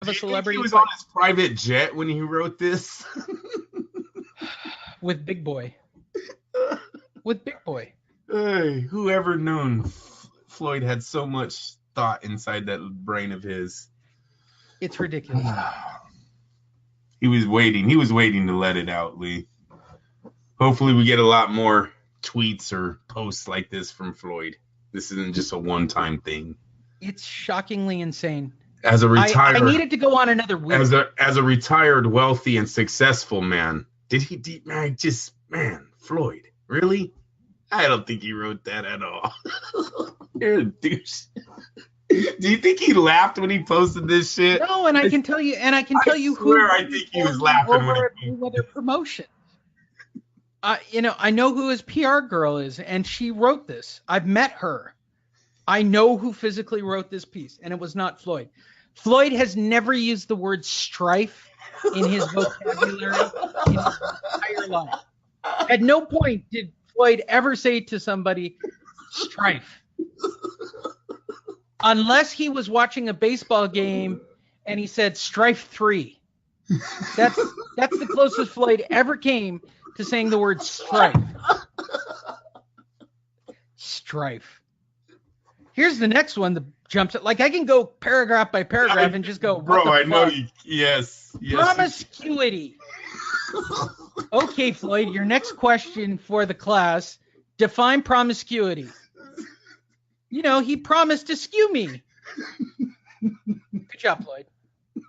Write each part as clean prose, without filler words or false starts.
a celebrity. He was on his private jet when he wrote this. With Big Boy. With Big Boy. Hey, whoever known Floyd had so much thought inside that brain of his. It's ridiculous. He was waiting to let it out, Lee. Hopefully we get a lot more tweets or posts like this from Floyd. This isn't just a one-time thing. It's shockingly insane. As a retired, I needed to go on another week. As a retired, wealthy, and successful man, Floyd, really? I don't think he wrote that at all. You're a douche. Do you think he laughed when he posted this shit? No, and I can tell you who. I think he was laughing when he Mayweather promotion. I know who his PR girl is, and she wrote this. I've met her. I know who physically wrote this piece, and it was not Floyd. Floyd has never used the word strife in his vocabulary in his entire life. At no point did Floyd ever say to somebody, strife. Unless he was watching a baseball game and he said strife 3. That's the closest Floyd ever came to saying the word strife. Strife. Here's the next one that jumps at, like, I can go paragraph by paragraph and just go, bro, I know you. Yes. Promiscuity. Okay, Floyd, your next question for the class, define promiscuity. He promised to skew me. Good job, Floyd.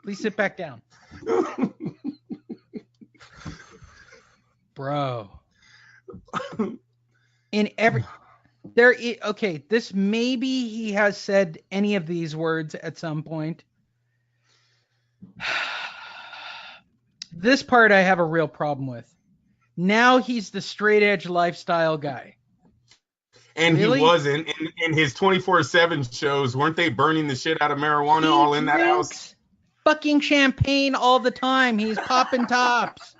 Please sit back down. Bro. This maybe he has said any of these words at some point. This part I have a real problem with. Now he's the straight edge lifestyle guy. And really? He wasn't. In his 24/7 shows, weren't they burning the shit out of marijuana all in that house? Fucking champagne all the time. He's popping tops.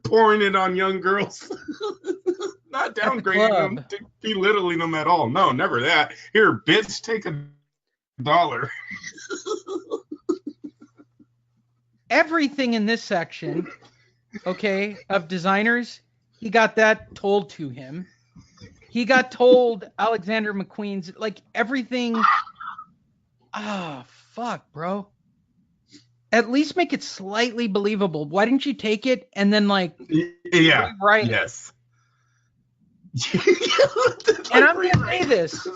Pouring it on young girls. Not downgrading them, belittling them at all. No, never that. Here, bitch, take $1. Everything in this section, of designers, he got that told to him. He got told Alexander McQueen's, like, everything. Fuck, bro. At least make it slightly believable. Why didn't you take it and then, like, rewrite it? Yes. And I'm going to say this,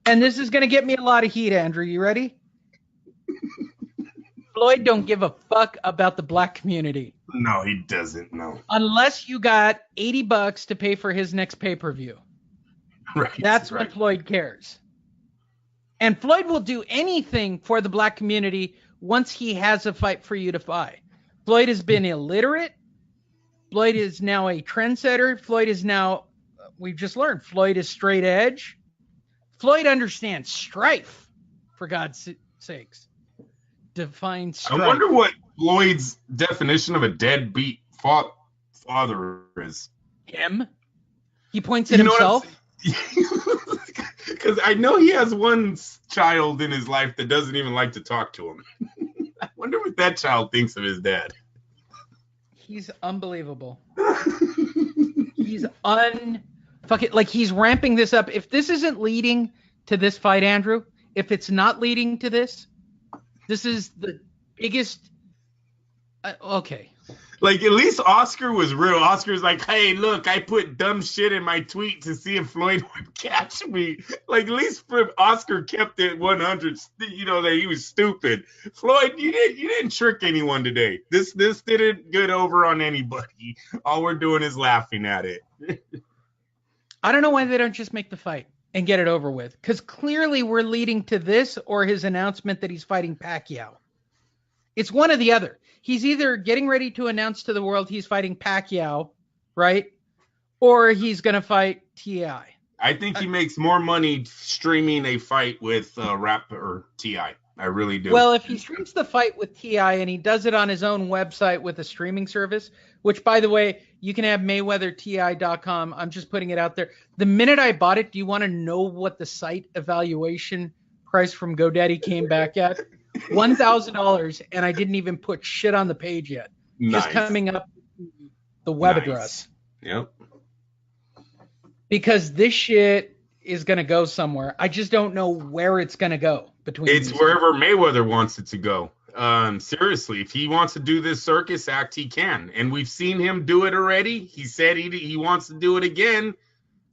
and this is going to get me a lot of heat, Andrew. You ready? Floyd don't give a fuck about the black community. No, he doesn't, no. Unless you got $80 to pay for his next pay-per-view. Right. That's when Floyd cares. And Floyd will do anything for the black community once he has a fight for you to fight. Floyd has been illiterate. Floyd is now a trendsetter. Floyd is now, we've just learned, Floyd is straight edge. Floyd understands strife, for God's sakes. Define strife. I wonder what Floyd's definition of a deadbeat father is. Him? He points at himself? Because I know he has one child in his life that doesn't even like to talk to him. I wonder what that child thinks of his dad. He's unbelievable. He's he's ramping this up. If this isn't leading to this fight, Andrew, if it's not leading to this is the biggest. Okay. Like, at least Oscar was real. Oscar's like, hey, look, I put dumb shit in my tweet to see if Floyd would catch me. Like, at least Oscar kept it 100, that he was stupid. Floyd, you didn't trick anyone today. This didn't get over on anybody. All we're doing is laughing at it. I don't know why they don't just make the fight and get it over with. Because clearly we're leading to this or his announcement that he's fighting Pacquiao. It's one or the other. He's either getting ready to announce to the world he's fighting Pacquiao, right? Or he's going to fight T.I. I think he makes more money streaming a fight with rapper T.I. I really do. Well, if he streams the fight with T.I. and he does it on his own website with a streaming service, which, by the way, you can have MayweatherTI.com. I'm just putting it out there. The minute I bought it, do you want to know what the site evaluation price from GoDaddy came back at? $1,000, and I didn't even put shit on the page yet. Nice. Just coming up the web address. Yep. Because this shit is going to go somewhere. I just don't know where it's going to go. It's wherever Mayweather wants it to go. Seriously, if he wants to do this circus act, he can. And we've seen him do it already. He said he wants to do it again.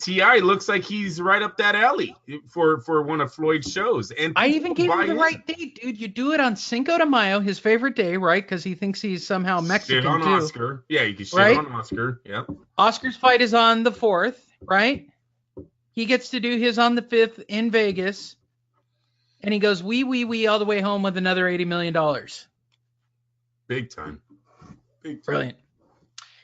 T.I. looks like he's right up that alley for one of Floyd's shows. And I even gave him the right date, dude. You do it on Cinco de Mayo, his favorite day, right? Because he thinks he's somehow Mexican, shit on too. Oscar. Yeah, you can shit on Oscar. Yep. Oscar's fight is on the 4th, right? He gets to do his on the 5th in Vegas. And he goes, wee, all the way home with another $80 million. Big time. Brilliant.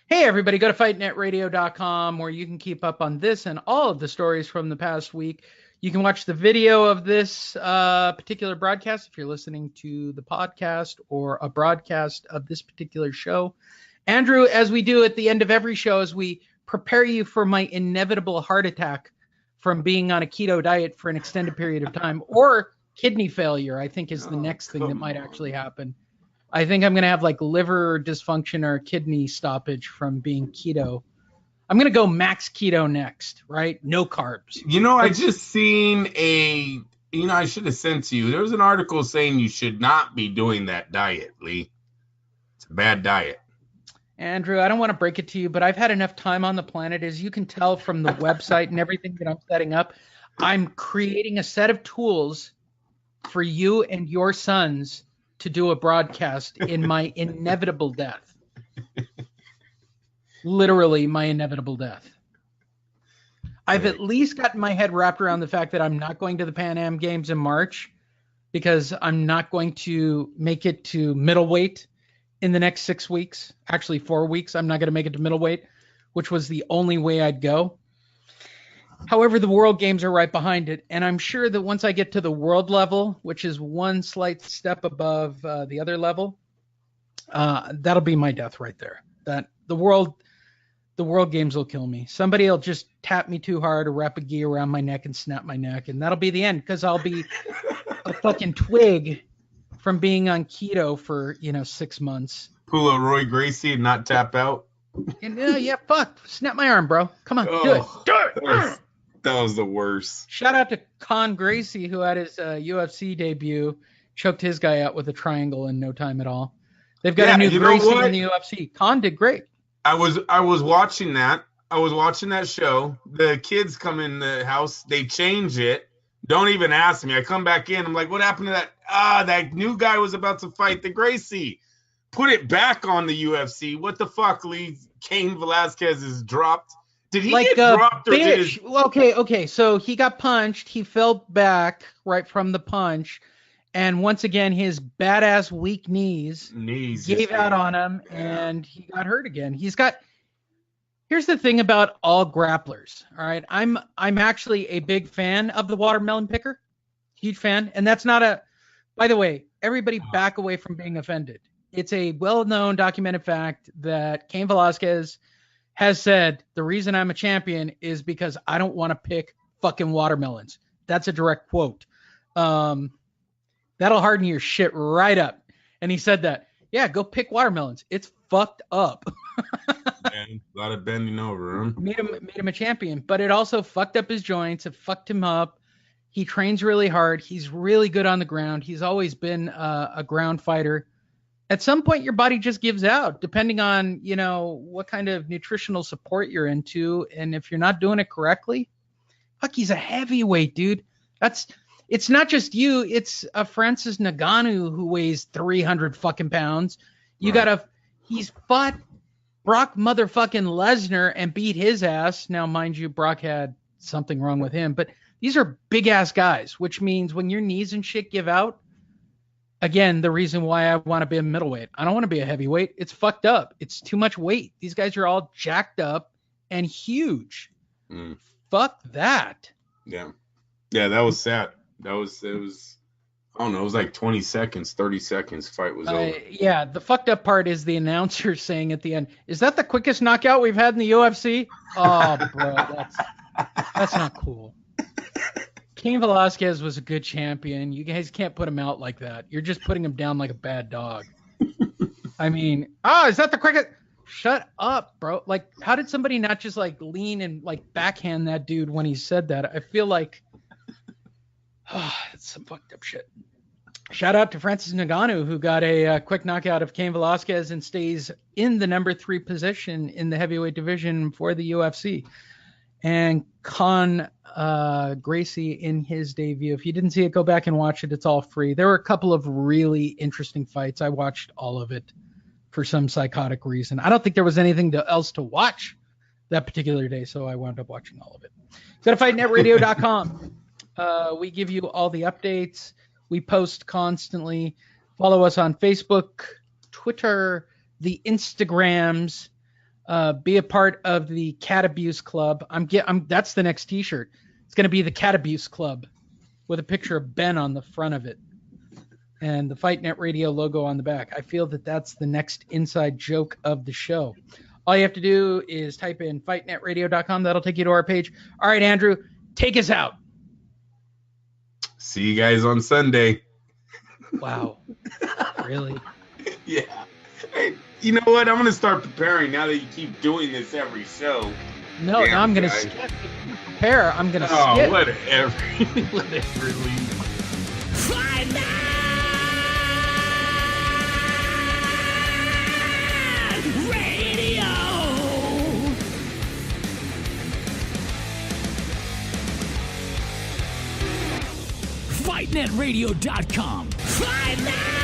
Hey, everybody, go to fightnetradio.com where you can keep up on this and all of the stories from the past week. You can watch the video of this particular broadcast if you're listening to the podcast or a broadcast of this particular show. Andrew, as we do at the end of every show, as we prepare you for my inevitable heart attack from being on a keto diet for an extended period of time, or kidney failure, I think is the next thing that might actually happen. I think I'm going to have like liver dysfunction or kidney stoppage from being keto. I'm going to go max keto next, right? No carbs. I just seen I should have sent to you. There was an article saying you should not be doing that diet, Lee. It's a bad diet. Andrew, I don't want to break it to you, but I've had enough time on the planet. As you can tell from the website and everything that I'm setting up, I'm creating a set of tools for you and your sons to do a broadcast in my inevitable death. Literally my inevitable death. I've at least gotten my head wrapped around the fact that I'm not going to the Pan Am Games in March because I'm not going to make it to middleweight in the next 6 weeks. Actually, 4 weeks. I'm not going to make it to middleweight, which was the only way I'd go. However, the World Games are right behind it, and I'm sure that once I get to the world level, which is one slight step above the other level, that'll be my death right there. That the World Games will kill me. Somebody will just tap me too hard or wrap a gi around my neck and snap my neck, and that'll be the end because I'll be a fucking twig from being on keto for 6 months. Pull a Roy Gracie and not tap out. And, yeah, fuck. Snap my arm, bro. Come on, do it. That was the worst. Shout out to Con Gracie, who had his UFC debut, choked his guy out with a triangle in no time at all. They've got a new Gracie in the UFC. Con did great. I was watching that. I was watching that show. The kids come in the house. They change it. Don't even ask me. I come back in. I'm like, what happened to that? That new guy was about to fight the Gracie. Put it back on the UFC. What the fuck, Lee? Cain Velasquez is dropped. Did he get dropped or did his... Okay. So he got punched. He fell back right from the punch. And once again, his badass weak knees gave out on him, and he got hurt again. Here's the thing about all grapplers, all right? I'm actually a big fan of the watermelon picker. Huge fan. And that's not by the way, everybody back away from being offended. It's a well-known documented fact that Cain Velasquez has said, the reason I'm a champion is because I don't want to pick fucking watermelons. That's a direct quote. That'll harden your shit right up. And he said that. Yeah, go pick watermelons. It's fucked up. Man, a lot of bending over him. Made him a champion. But it also fucked up his joints. It fucked him up. He trains really hard. He's really good on the ground. He's always been a ground fighter. At some point, your body just gives out, depending on, what kind of nutritional support you're into. And if you're not doing it correctly, fuck, he's a heavyweight, dude. It's not just you. It's a Francis Ngannou who weighs 300 fucking pounds. He's fought Brock motherfucking Lesnar and beat his ass. Now, mind you, Brock had something wrong with him, but these are big ass guys, which means when your knees and shit give out, again, the reason why I want to be a middleweight. I don't want to be a heavyweight. It's fucked up. It's too much weight. These guys are all jacked up and huge. Fuck that. Yeah. Yeah, that was sad. It was, I don't know, it was like 20 seconds, 30 seconds, fight was over. Yeah, the fucked up part is the announcer saying at the end, is that the quickest knockout we've had in the UFC? Oh, bro, that's not cool. Cain Velasquez was a good champion. You guys can't put him out like that. You're just putting him down like a bad dog. I mean, is that the cricket? Shut up, bro. Like, how did somebody not just like lean and like backhand that dude when he said that? I feel like, it's some fucked up shit. Shout out to Francis Ngannou, who got a quick knockout of Cain Velasquez and stays in the number 3 position in the heavyweight division for the UFC. And Con Gracie in his debut. If you didn't see it, go back and watch it. It's all free. There were a couple of really interesting fights. I watched all of it for some psychotic reason. I don't think there was anything else to watch that particular day, so I wound up watching all of it. Go to fightnetradio.com. We give you all the updates. We post constantly. Follow us on Facebook, Twitter, the Instagrams. Be a part of the Cat Abuse Club. That's the next T-shirt. It's going to be the Cat Abuse Club with a picture of Ben on the front of it and the Fight Net Radio logo on the back. I feel that that's the next inside joke of the show. All you have to do is type in fightnetradio.com. That'll take you to our page. All right, Andrew, take us out. See you guys on Sunday. Wow. Really? Yeah. Hey, you know what? I'm going to start preparing now that you keep doing this every show. No, now I'm going to skip. If you prepare, I'm going to skip. Oh, whatever. Whatever. Fight Night Radio. FightNetRadio.com. Fight Night.